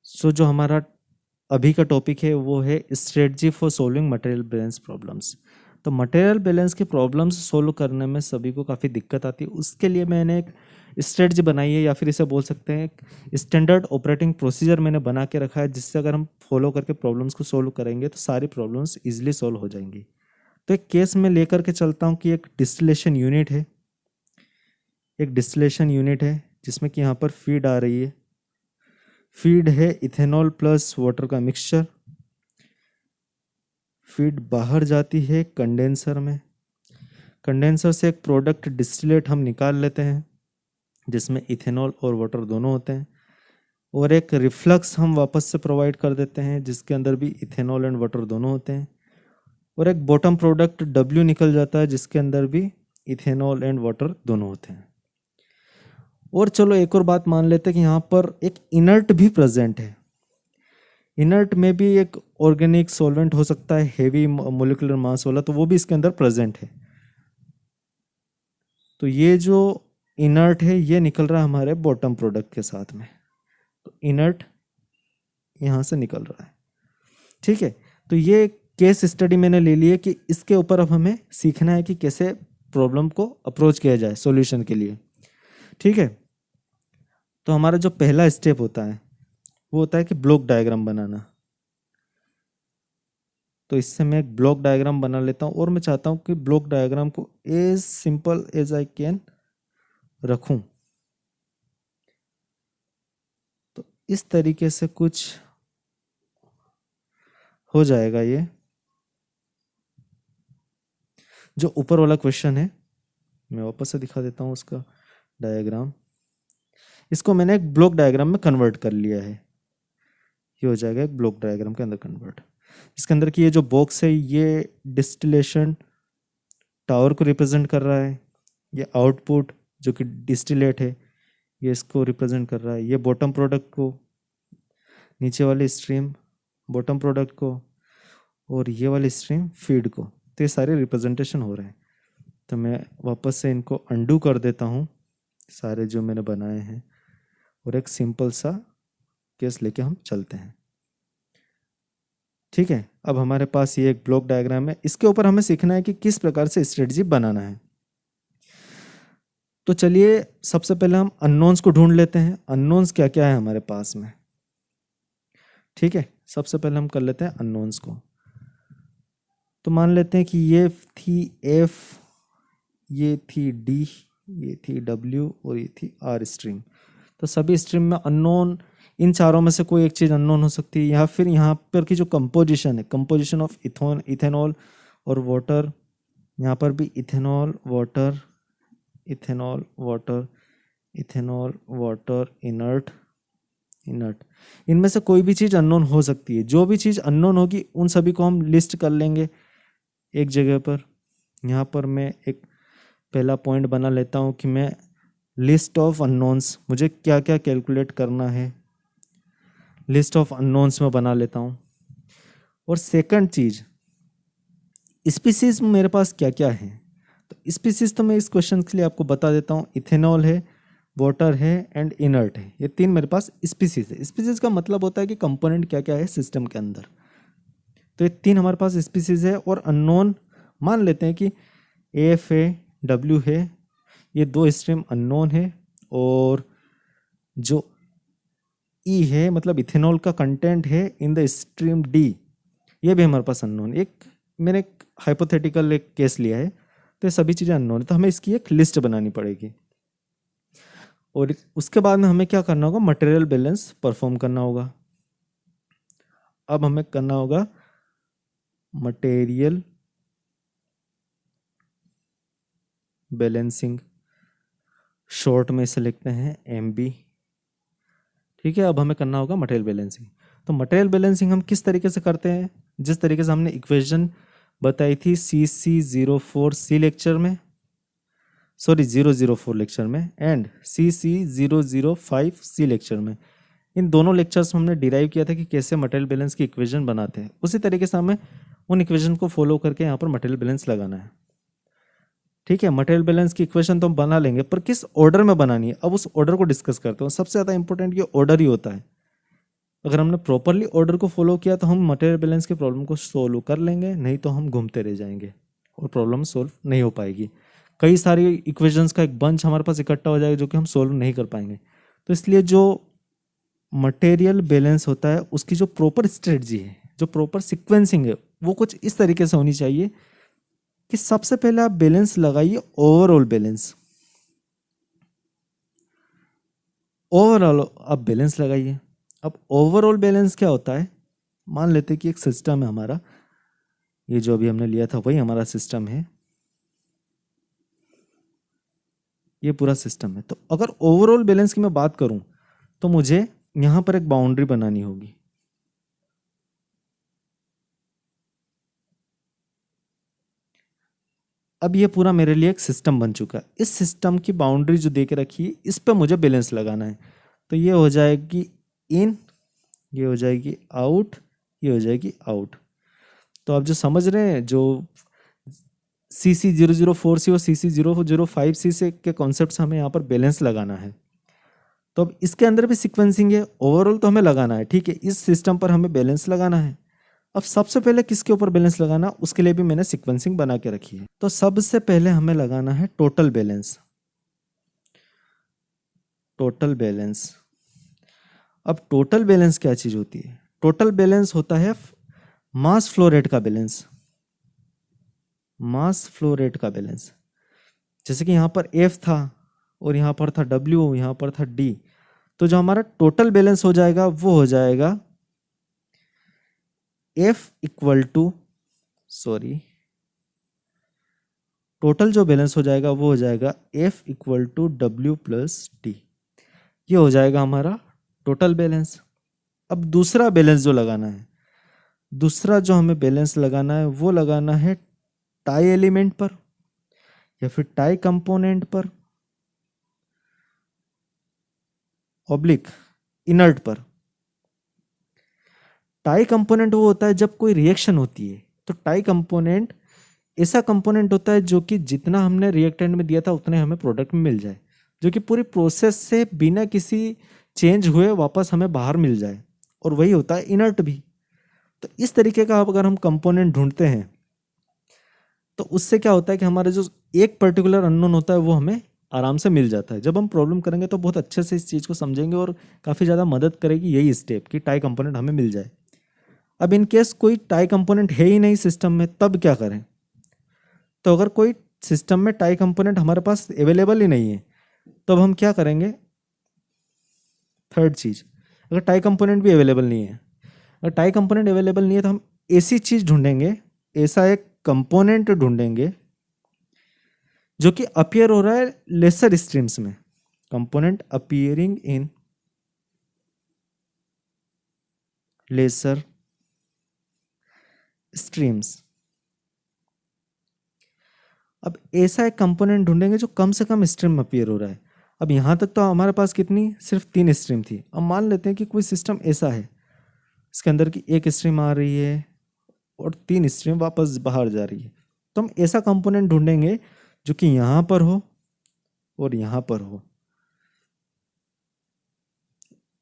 जो हमारा अभी का टॉपिक है वो है strategy for solving material balance problems. तो मटेरियल बैलेंस के प्रॉब्लम्स सोल्व करने में सभी को काफ़ी दिक्कत आती है। उसके लिए मैंने एक स्ट्रेटजी बनाई है, या फिर इसे बोल सकते हैं एक स्टैंडर्ड ऑपरेटिंग प्रोसीजर मैंने बना के रखा है, जिससे अगर हम फॉलो करके प्रॉब्लम्स को सोल्व करेंगे तो सारी प्रॉब्लम्स ईजिली सोल्व हो जाएंगी। तो एक केस में लेकर के चलता हूँ कि एक डिस्टिलेशन यूनिट है, जिसमें कि यहाँ पर फीड आ रही है। फीड है इथेनॉल प्लस वाटर का मिक्सचर। फीड बाहर जाती है कंडेंसर में। कंडेंसर से एक प्रोडक्ट डिस्टिलेट हम निकाल लेते हैं, जिसमें इथेनॉल और वाटर दोनों होते हैं, और एक रिफ्लक्स हम वापस से प्रोवाइड कर देते हैं, जिसके अंदर भी इथेनॉल एंड वाटर दोनों होते हैं, और एक बॉटम प्रोडक्ट डब्ल्यू निकल जाता है, जिसके अंदर भी इथेनॉल एंड वाटर दोनों होते हैं। और चलो एक और बात मान लेते हैं कि यहाँ पर एक इनर्ट भी प्रेजेंट है। इनर्ट में भी एक ऑर्गेनिक सॉल्वेंट हो सकता है, हेवी मोलिकुलर मास वाला, तो वो भी इसके अंदर प्रेजेंट है। तो ये जो इनर्ट है ये निकल रहा है हमारे बॉटम प्रोडक्ट के साथ में। तो इनर्ट यहाँ से निकल रहा है। ठीक है, तो ये केस स्टडी मैंने ले ली है कि इसके ऊपर अब हमें सीखना है कि कैसे प्रॉब्लम को अप्रोच किया जाए सॉल्यूशन के लिए। ठीक है, तो हमारा जो पहला स्टेप होता है वो होता है कि ब्लॉक डायग्राम बनाना। तो इससे मैं एक ब्लॉक डायग्राम बना लेता हूँ, और मैं चाहता हूँ कि ब्लॉक डायग्राम को as simple as I can रखूं। तो इस तरीके से कुछ हो जाएगा। ये जो ऊपर वाला क्वेश्चन है मैं वापस से दिखा देता हूँ उसका डायग्राम। इसको मैंने एक ब्लॉक डायग्राम में कन्वर्ट कर लिया है। ये हो जाएगा एक ब्लॉक डायग्राम के अंदर कन्वर्ट। इसके अंदर की ये जो बॉक्स है ये डिस्टिलेशन टावर को रिप्रेजेंट कर रहा है। ये आउटपुट जो कि डिस्टिलेट है ये इसको रिप्रेजेंट कर रहा है। ये बॉटम प्रोडक्ट को, नीचे वाली स्ट्रीम बॉटम प्रोडक्ट को, और ये वाली स्ट्रीम फीड को। तो ये सारे रिप्रेजेंटेशन हो रहे हैं। तो मैं वापस से इनको अंडू कर देता हूँ सारे जो मैंने बनाए हैं, और एक सिंपल सा केस लेके हम चलते हैं। ठीक है, अब हमारे पास ये एक ब्लॉक डायग्राम है। इसके ऊपर हमें सीखना है कि किस प्रकार से स्ट्रेटजी बनाना है। तो चलिए सबसे पहले हम अननोन्स को ढूंढ लेते हैं। अननोन्स क्या क्या है हमारे पास में। ठीक है, सबसे पहले हम कर लेते हैं अननोन्स को। तो मान लेते हैं कि ये थी एफ, ये थी डी, ये थी डब्ल्यू, और ये थी आर स्ट्रीम। तो सभी स्ट्रीम में अननोन, इन चारों में से कोई एक चीज़ अननोन हो सकती है। या फिर यहाँ पर की जो कंपोजिशन है, कंपोजिशन ऑफ इथेनॉल और वाटर, यहाँ पर भी ethanol water, ethanol water, ethanol water, inert, inert, इनमें से कोई भी चीज़ अननोन हो सकती है। जो भी चीज़ अननोन होगी उन सभी को हम लिस्ट कर लेंगे एक जगह पर। यहाँ पर मैं एक पहला पॉइंट बना लेता हूँ कि मैं लिस्ट ऑफ अननोन्स, मुझे क्या क्या कैलकुलेट करना है, लिस्ट ऑफ अननोन्स में बना लेता हूँ। और सेकंड चीज़, स्पीसीज मेरे पास क्या क्या है। तो स्पीसीज तो मैं इस क्वेश्चन के लिए आपको बता देता हूँ। इथेनॉल है, वाटर है एंड इनर्ट है। ये तीन मेरे पास स्पीसीज है। स्पीसीज का मतलब होता है कि कंपोनेंट क्या क्या है सिस्टम के अंदर। तो ये तीन हमारे पास स्पीसीज है। और अननोन मान लेते हैं कि एफ है, डब्ल्यू है, ये दो स्ट्रीम अननोन है। और जो ई है मतलब इथेनॉल का कंटेंट है इन द स्ट्रीम डी, ये भी हमारे पास अननोन। एक मैंने एक हाइपोथेटिकल एक केस लिया है, तो ये सभी चीज़ें अननोन है। तो हमें इसकी एक लिस्ट बनानी पड़ेगी। और उसके बाद में हमें क्या करना होगा, मटेरियल बैलेंस परफॉर्म करना होगा। अब हमें करना होगा मटेरियल बैलेंसिंग, शॉर्ट में इसे लिखते हैं MB। ठीक है, अब हमें करना होगा मटेरियल बैलेंसिंग। तो मटेरियल बैलेंसिंग हम किस तरीके से करते हैं, जिस तरीके से हमने इक्वेशन बताई थी CC04C लेक्चर में, सॉरी 004 लेक्चर में, एंड CC005C लेक्चर में। इन दोनों लेक्चर्स में हमने डिराइव किया था कि कैसे मटेरियल बैलेंस की इक्वेशन बनाते हैं। उसी तरीके से हमें उन इक्वेशन को फॉलो करके यहाँ पर मटेरियल बैलेंस लगाना है। ठीक है, मटेरियल बैलेंस की इक्वेशन तो हम बना लेंगे, पर किस ऑर्डर में बनानी है अब उस ऑर्डर को डिस्कस करते हैं। सबसे ज़्यादा इंपॉर्टेंट ये ऑर्डर ही होता है। अगर हमने प्रॉपरली ऑर्डर को फॉलो किया तो हम मटेरियल बैलेंस के प्रॉब्लम को सोल्व कर लेंगे, नहीं तो हम घूमते रह जाएंगे और प्रॉब्लम सोल्व नहीं हो पाएगी। कई सारी इक्वेशंस का एक बंच हमारे पास इकट्ठा हो जाएगा जो कि हम सोल्व नहीं कर पाएंगे। तो इसलिए जो मटेरियल बैलेंस होता है उसकी जो प्रॉपर स्ट्रेटजी है, जो प्रॉपर सिक्वेंसिंग है, वो कुछ इस तरीके से होनी चाहिए कि सबसे पहले आप बैलेंस लगाइए, ओवरऑल बैलेंस। ओवरऑल आप बैलेंस लगाइए। अब ओवरऑल बैलेंस क्या होता है, मान लेते हैं कि एक सिस्टम है हमारा, ये जो अभी हमने लिया था वही हमारा सिस्टम है, ये पूरा सिस्टम है। तो अगर ओवरऑल बैलेंस की मैं बात करूं तो मुझे यहां पर एक बाउंड्री बनानी होगी। अब ये पूरा मेरे लिए एक सिस्टम बन चुका है। इस सिस्टम की बाउंड्री जो दे के रखी है इस पर मुझे बैलेंस लगाना है। तो ये हो जाएगी इन, ये हो जाएगी आउट, ये हो जाएगी आउट। तो आप जो समझ रहे हैं, जो CC004C और CC005C से के कॉन्सेप्ट से हमें यहाँ पर बैलेंस लगाना है। तो अब इसके अंदर भी सीक्वेंसिंग है, ओवरऑल तो हमें लगाना है, ठीक है। इस सिस्टम पर हमें बैलेंस लगाना है। अब सबसे पहले किसके ऊपर बैलेंस लगाना, उसके लिए भी मैंने सीक्वेंसिंग बना के रखी है। तो सबसे पहले हमें लगाना है टोटल बैलेंस। टोटल बैलेंस, अब टोटल बैलेंस क्या चीज होती है? टोटल बैलेंस होता है मास फ्लो रेट का बैलेंस। मास फ्लो रेट का बैलेंस, जैसे कि यहाँ पर F था और यहाँ पर था W, यहाँ पर था D। तो जो हमारा टोटल बैलेंस हो जाएगा वो हो जाएगा F equal to, sorry, total जो बैलेंस हो जाएगा वो हो जाएगा F equal to W plus D। ये हो जाएगा हमारा टोटल बैलेंस। अब दूसरा बैलेंस जो लगाना है, दूसरा जो हमें बैलेंस लगाना है वो लगाना है टाई एलिमेंट पर या फिर टाई कंपोनेंट पर, ऑब्लिक इनर्ट पर। टाई कंपोनेंट वो होता है जब कोई रिएक्शन होती है, तो टाई कंपोनेंट ऐसा कंपोनेंट होता है जो कि जितना हमने रिएक्टेंट में दिया था उतने हमें प्रोडक्ट में मिल जाए, जो कि पूरी प्रोसेस से बिना किसी चेंज हुए वापस हमें बाहर मिल जाए। और वही होता है इनर्ट भी। तो इस तरीके का अगर हम कंपोनेंट ढूंढते हैं तो उससे क्या होता है कि हमारा जो एक पर्टिकुलर अननोन होता है वो हमें आराम से मिल जाता है। जब हम प्रॉब्लम करेंगे तो बहुत अच्छे से इस चीज़ को समझेंगे और काफ़ी ज़्यादा मदद करेगी यही स्टेप कि टाई कंपोनेंट हमें मिल जाए। अब इन केस कोई टाई कंपोनेंट है ही नहीं सिस्टम में, तब क्या करें? तो अगर कोई सिस्टम में टाई कंपोनेंट हमारे पास अवेलेबल ही नहीं है तो अब हम क्या करेंगे? थर्ड चीज़, अगर टाई कंपोनेंट भी अवेलेबल नहीं है, अगर टाई कंपोनेंट अवेलेबल नहीं है तो हम ऐसी चीज़ ढूंढेंगे, ऐसा एक कंपोनेंट ढूंढेंगे जो कि अपीयर हो रहा है लेसर स्ट्रीम्स में। कंपोनेंट अपीयरिंग इन लेसर स्ट्रीम्स। अब ऐसा एक कंपोनेंट ढूंढेंगे जो कम से कम स्ट्रीम में अपीयर हो रहा है। अब यहाँ तक तो हमारे पास कितनी, सिर्फ 3 स्ट्रीम थी। अब मान लेते हैं कि कोई सिस्टम ऐसा है इसके अंदर की एक स्ट्रीम आ रही है और 3 स्ट्रीम वापस बाहर जा रही है। तो हम ऐसा कंपोनेंट ढूंढेंगे जो कि यहाँ पर हो और यहाँ पर हो,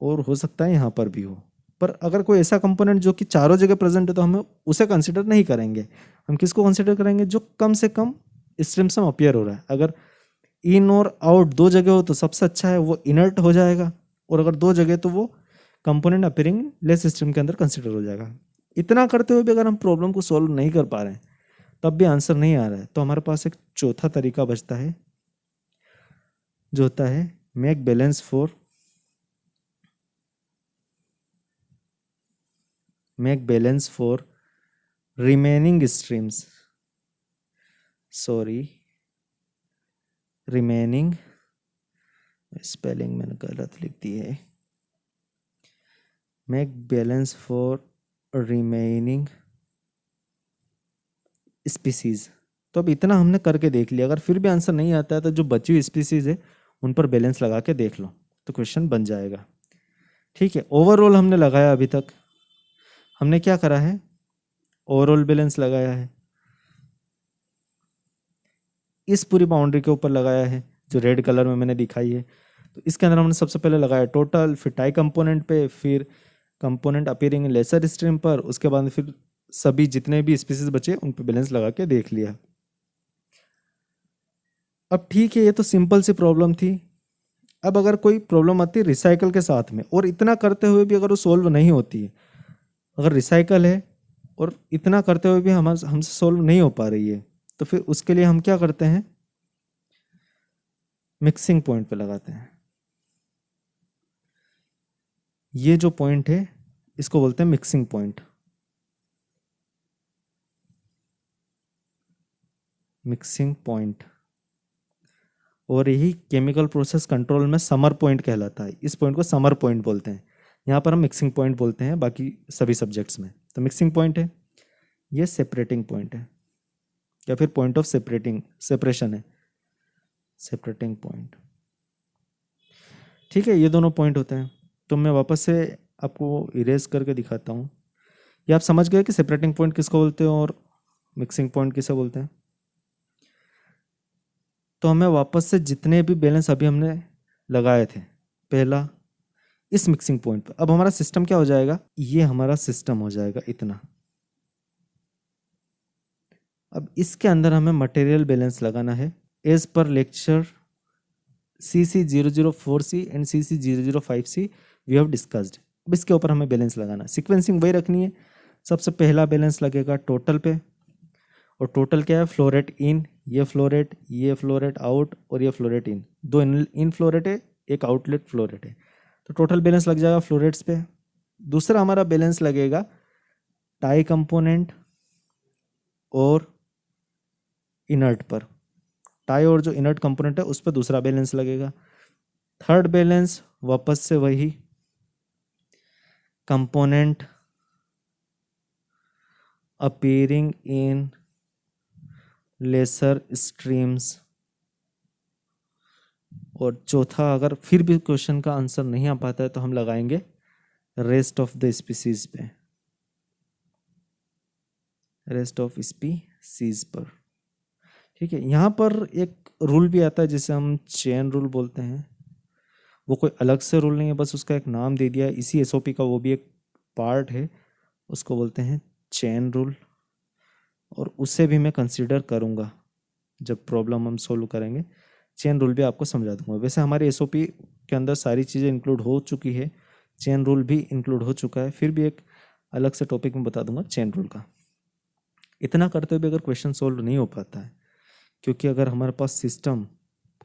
और हो सकता है यहाँ पर भी हो। पर अगर कोई ऐसा कंपोनेंट जो कि चारों जगह प्रेजेंट है तो हमें उसे कंसिडर नहीं करेंगे। हम किसको कंसिडर करेंगे? जो कम से कम स्ट्रीम्स में अपीयर हो रहा है। अगर इन और आउट 2 जगह हो तो सबसे अच्छा है वो इनर्ट हो जाएगा, और अगर 2 जगह तो वो कंपोनेंट अपीयरिंग लेस सिस्टम के अंदर कंसिडर हो जाएगा। इतना करते हुए भी अगर हम प्रॉब्लम को सॉल्व नहीं कर पा रहे हैं, तब भी आंसर नहीं आ रहा है, तो हमारे पास एक चौथा तरीका बचता है जो होता है make balance for remaining streams, sorry, remaining, spelling मैंने गलत लिख दी है, make balance for remaining species. तो अब इतना हमने करके देख लिया। अगर फिर भी आंसर नहीं आता है तो जो बची हुई स्पीसीज है उन पर बैलेंस लगा के देख लो तो क्वेश्चन बन जाएगा। ठीक है, ओवरऑल हमने लगाया, अभी तक हमने क्या करा है? ओवरऑल बैलेंस लगाया है, इस पूरी बाउंड्री के ऊपर लगाया है जो रेड कलर में मैंने दिखाई है। तो इसके अंदर हमने सबसे पहले लगाया टोटल, फिर टाई कंपोनेंट पे, फिर कंपोनेंट अपीयरिंग इन लेसर स्ट्रीम पर, उसके बाद फिर सभी जितने भी स्पीसीज बचे उन पे बैलेंस लगा के देख लिया। अब ठीक है, ये तो सिंपल सी प्रॉब्लम थी। अब अगर कोई प्रॉब्लम आती है रिसाइकल के साथ में, और इतना करते हुए भी अगर वो सोल्व नहीं होती है, अगर रिसाइकल है और इतना करते हुए भी हमसे सोल्व नहीं हो पा रही है, तो फिर उसके लिए हम क्या करते हैं, मिक्सिंग पॉइंट पे लगाते हैं। ये जो पॉइंट है इसको बोलते हैं मिक्सिंग पॉइंट। मिक्सिंग पॉइंट, और यही केमिकल प्रोसेस कंट्रोल में समर पॉइंट कहलाता है। इस पॉइंट को समर पॉइंट बोलते हैं। यहाँ पर हम मिक्सिंग पॉइंट बोलते हैं बाकी सभी सब्जेक्ट्स में। तो मिक्सिंग पॉइंट है, ये सेपरेटिंग पॉइंट है, या फिर पॉइंट ऑफ सेपरेशन है, सेपरेटिंग पॉइंट। ठीक है, ये दोनों पॉइंट होते हैं। तो मैं वापस से आपको इरेज करके दिखाता हूँ। ये आप समझ गए कि सेपरेटिंग पॉइंट किसको बोलते हैं और मिक्सिंग पॉइंट किसे बोलते हैं। तो हमें वापस से जितने भी बैलेंस अभी हमने लगाए थे, पहला इस मिक्सिंग पॉइंट पर, अब हमारा सिस्टम क्या हो जाएगा, ये हमारा सिस्टम हो जाएगा इतना। अब इसके अंदर हमें मटेरियल बैलेंस लगाना है एज पर lecture CC004C and CC005C we have discussed. अब इसके ऊपर हमें बैलेंस लगाना है, सीक्वेंसिंग वही रखनी है। सबसे पहला बैलेंस लगेगा टोटल पे, और टोटल क्या है, फ्लो रेट इन, ये फ्लो रेट आउट, और ये फ्लो रेट इन। दो इन फ्लो रेट है, एक आउटलेट फ्लो रेट है। तो टोटल बैलेंस लग जाएगा फ्लो रेट्स पे। दूसरा हमारा बैलेंस लगेगा टाई कंपोनेंट और इनर्ट पर। टाई और जो इनर्ट कंपोनेंट है उस पर दूसरा बैलेंस लगेगा। थर्ड बैलेंस वापस से वही कंपोनेंट अपीयरिंग इन लेसर स्ट्रीम्स। और चौथा, अगर फिर भी क्वेश्चन का आंसर नहीं आ पाता है तो हम लगाएंगे रेस्ट ऑफ द स्पीसीज पे, रेस्ट ऑफ स्पीसीज पर। ठीक है, यहाँ पर एक रूल भी आता है जिसे हम चेन रूल बोलते हैं। वो कोई अलग से रूल नहीं है, बस उसका एक नाम दे दिया है इसी एसओपी का, वो भी एक पार्ट है, उसको बोलते हैं चेन रूल। और उसे भी मैं कंसीडर करूँगा जब प्रॉब्लम हम सोल्व करेंगे। चेन रूल भी आपको समझा दूंगा। वैसे हमारे एसओपी के अंदर सारी चीज़ें इंक्लूड हो चुकी है, चेन रूल भी इंक्लूड हो चुका है, फिर भी एक अलग से टॉपिक में बता दूंगा चेन रूल का। इतना करते हुए अगर क्वेश्चन सोल्व नहीं हो पाता है, क्योंकि अगर हमारे पास सिस्टम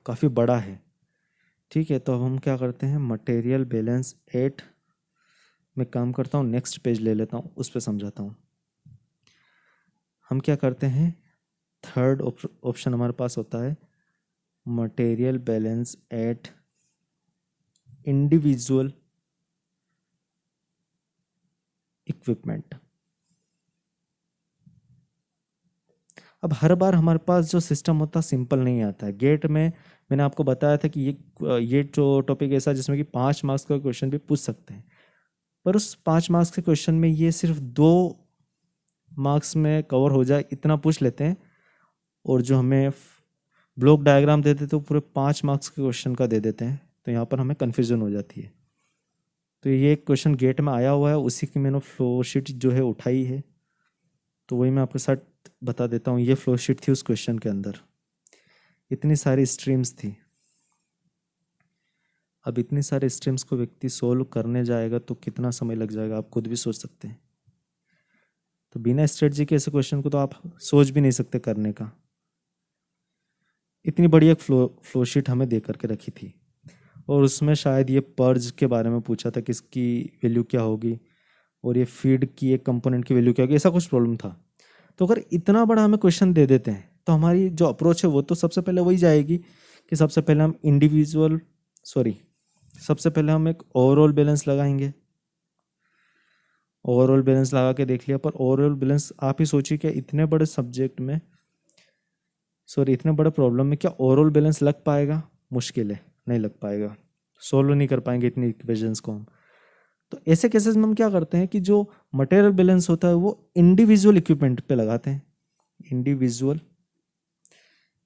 काफ़ी बड़ा है, ठीक है, तो अब हम क्या करते हैं, मटेरियल बैलेंस एट मैं काम करता हूँ, नेक्स्ट पेज ले लेता हूँ, उस पर समझाता हूँ। हम क्या करते हैं, थर्ड ऑप्शन हमारे पास होता है material balance eight individual equipment. अब हर बार हमारे पास जो सिस्टम होता है सिंपल नहीं आता है। गेट में मैंने आपको बताया था कि ये जो टॉपिक ऐसा जिसमें कि 5 मार्क्स का क्वेश्चन भी पूछ सकते हैं, पर उस 5 मार्क्स के क्वेश्चन में ये सिर्फ 2 मार्क्स में कवर हो जाए इतना पूछ लेते हैं, और जो हमें ब्लॉक डायग्राम देते तो पूरे 5 मार्क्स के क्वेश्चन का दे देते हैं। तो यहाँ पर हमें कन्फ्यूजन हो जाती है। तो ये एक क्वेश्चन गेट में आया हुआ है, उसी की मैंने फ्लो शीट जो है उठाई है, तो वही मैं आपके साथ बता देता हूँ। ये फ्लो शीट थी उस क्वेश्चन के अंदर, इतनी सारी स्ट्रीम्स थी। अब इतनी सारे स्ट्रीम्स को व्यक्ति सोल्व करने जाएगा तो कितना समय लग जाएगा, आप खुद भी सोच सकते हैं। तो बिना स्ट्रेटजी के ऐसे क्वेश्चन को तो आप सोच भी नहीं सकते करने का। इतनी बड़ी एक फ्लो शीट हमें दे करके रखी थी, और उसमें शायद ये पर्ज के बारे में पूछा था, किसकी वैल्यू क्या होगी, और ये फीड की एक कंपोनेंट की वैल्यू क्या होगी, ऐसा कुछ प्रॉब्लम था। तो अगर इतना बड़ा हमें क्वेश्चन दे देते हैं तो हमारी जो अप्रोच है वो तो सबसे पहले वही जाएगी कि सबसे पहले हम एक ओवरऑल बैलेंस लगाएंगे। ओवरऑल बैलेंस लगा के देख लिया, पर ओवरऑल बैलेंस आप ही सोचिए कि इतने बड़े सब्जेक्ट में, इतने बड़े प्रॉब्लम में क्या ओवरऑल बैलेंस लग पाएगा, मुश्किल है, नहीं लग पाएगा, सोल्व नहीं कर पाएंगे इतनी इक्वेशंस को हम। तो ऐसे केसेस में हम क्या करते हैं कि जो मटेरियल बैलेंस होता है वो इंडिविजुअल इक्विपमेंट पे लगाते हैं। इंडिविजुअल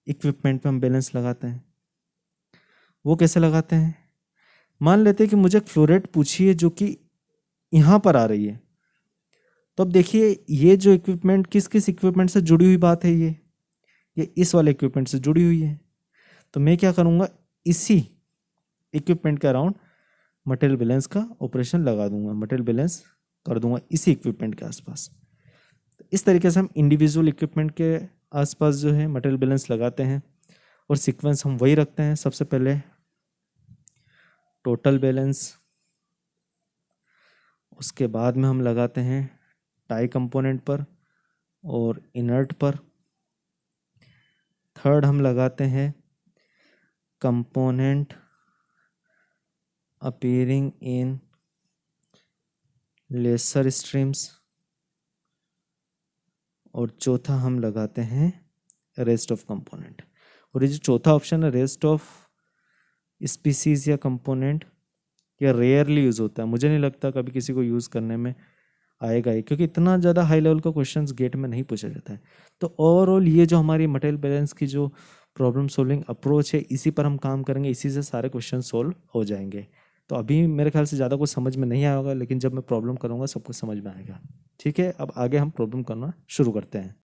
इक्विपमेंट पे हम बैलेंस लगाते हैं। वो कैसे लगाते हैं, मान लेते हैं कि मुझे एक फ्लो रेट पूछी है जो कि यहाँ पर आ रही है। तो अब देखिए ये जो इक्विपमेंट किस किस इक्विपमेंट से जुड़ी हुई बात है, ये इस वाले इक्विपमेंट से जुड़ी हुई है। तो मैं क्या करूँगा, इसी इक्विपमेंट के अराउंड मटेरियल बैलेंस का ऑपरेशन लगा दूंगा, मटेरियल बैलेंस कर दूंगा इसी इक्विपमेंट के आसपास। तो इस तरीके से हम इंडिविजुअल इक्विपमेंट के आसपास जो है मटेरियल बैलेंस लगाते हैं और सीक्वेंस हम वही रखते हैं। सबसे पहले टोटल बैलेंस, उसके बाद में हम लगाते हैं टाई कंपोनेंट पर और इनर्ट पर। थर्ड हम लगाते हैं कंपोनेंट अपीयरिंग इन लेसर स्ट्रीम्स, और चौथा हम लगाते हैं रेस्ट ऑफ कंपोनेंट। और ये जो चौथा ऑप्शन है रेस्ट ऑफ स्पीसीज या कंपोनेंट, ये रेयरली यूज़ होता है, मुझे नहीं लगता कभी किसी को यूज़ करने में आएगा ही, क्योंकि इतना ज़्यादा हाई लेवल का क्वेश्चंस गेट में नहीं पूछा जाता है। तो ओवरऑल ये जो हमारी मटेरियल बैलेंस की जो प्रॉब्लम सॉल्विंग अप्रोच है, इसी पर हम काम करेंगे, इसी से सारे क्वेश्चन सॉल्व हो जाएंगे। तो अभी मेरे ख्याल से ज़्यादा कुछ समझ में नहीं आया होगा, लेकिन जब मैं प्रॉब्लम करूँगा सब कुछ समझ में आएगा। ठीक है, अब आगे हम प्रॉब्लम करना शुरू करते हैं।